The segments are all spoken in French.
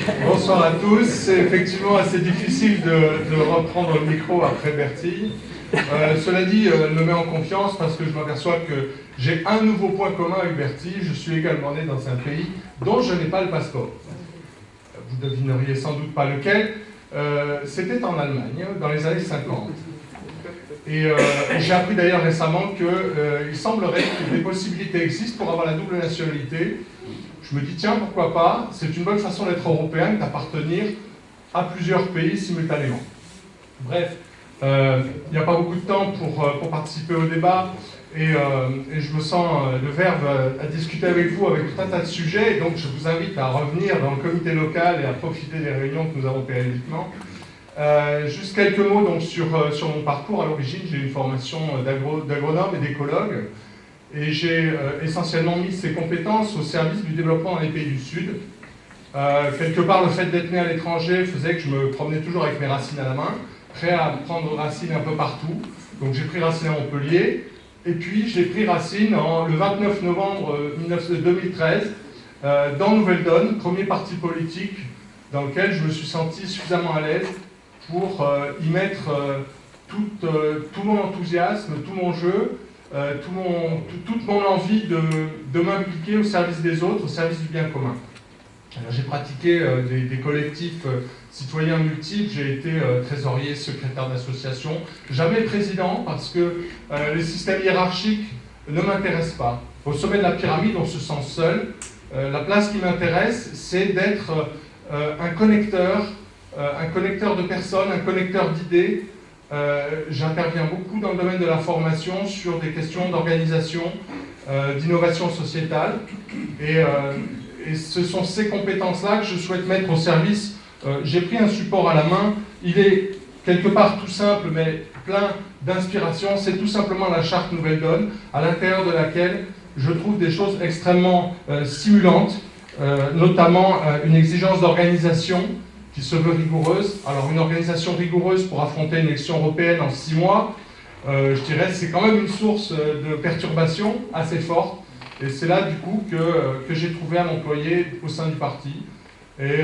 Bonsoir à tous. C'est effectivement assez difficile de reprendre le micro après Bertille. Cela dit, elle me met en confiance parce que je m'aperçois que j'ai un nouveau point commun avec Bertille. Je suis également né dans un pays dont je n'ai pas le passeport. Vous devineriez sans doute pas lequel. C'était en Allemagne, dans les années 50. Et j'ai appris d'ailleurs récemment qu'il semblerait que des possibilités existent pour avoir la double nationalité. Je me dis, tiens, pourquoi pas, c'est une bonne façon d'être européen, d'appartenir à plusieurs pays simultanément. Bref, il n'y a pas beaucoup de temps pour participer au débat, et je me sens le verbe à discuter avec vous avec tout un tas de sujets, et donc je vous invite à revenir dans le comité local et à profiter des réunions que nous avons périodiquement. Juste quelques mots donc, sur mon parcours. À l'origine, j'ai une formation d'agronome et d'écologue. Et j'ai essentiellement mis ces compétences au service du développement dans les pays du Sud. Quelque part, le fait d'être né à l'étranger faisait que je me promenais toujours avec mes racines à la main, prêt à prendre racine un peu partout. Donc j'ai pris racine à Montpellier, et puis j'ai pris racine le 29 novembre 2013 dans Nouvelle-Donne, premier parti politique dans lequel je me suis senti suffisamment à l'aise pour y mettre tout mon enthousiasme, tout mon jeu, toute mon envie de m'impliquer au service des autres, au service du bien commun. J'ai pratiqué des collectifs citoyens multiples, j'ai été trésorier, secrétaire d'association, jamais président parce que les systèmes hiérarchiques ne m'intéressent pas. Au sommet de la pyramide, on se sent seul. La place qui m'intéresse, c'est d'être un connecteur de personnes, un connecteur d'idées. J'interviens beaucoup dans le domaine de la formation sur des questions d'organisation, d'innovation sociétale, et ce sont ces compétences-là que je souhaite mettre au service. J'ai pris un support à la main, il est quelque part tout simple mais plein d'inspiration, c'est tout simplement la charte Nouvelle-Donne, à l'intérieur de laquelle je trouve des choses extrêmement stimulantes, notamment une exigence d'organisation qui se veut rigoureuse. Alors une organisation rigoureuse pour affronter une élection européenne en 6 mois, je dirais c'est quand même une source de perturbation assez forte. Et c'est là du coup que j'ai trouvé à m'employer au sein du parti. Et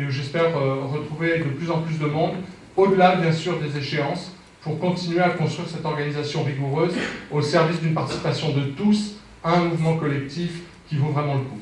j'espère retrouver de plus en plus de monde, au-delà bien sûr des échéances, pour continuer à construire cette organisation rigoureuse au service d'une participation de tous à un mouvement collectif qui vaut vraiment le coup.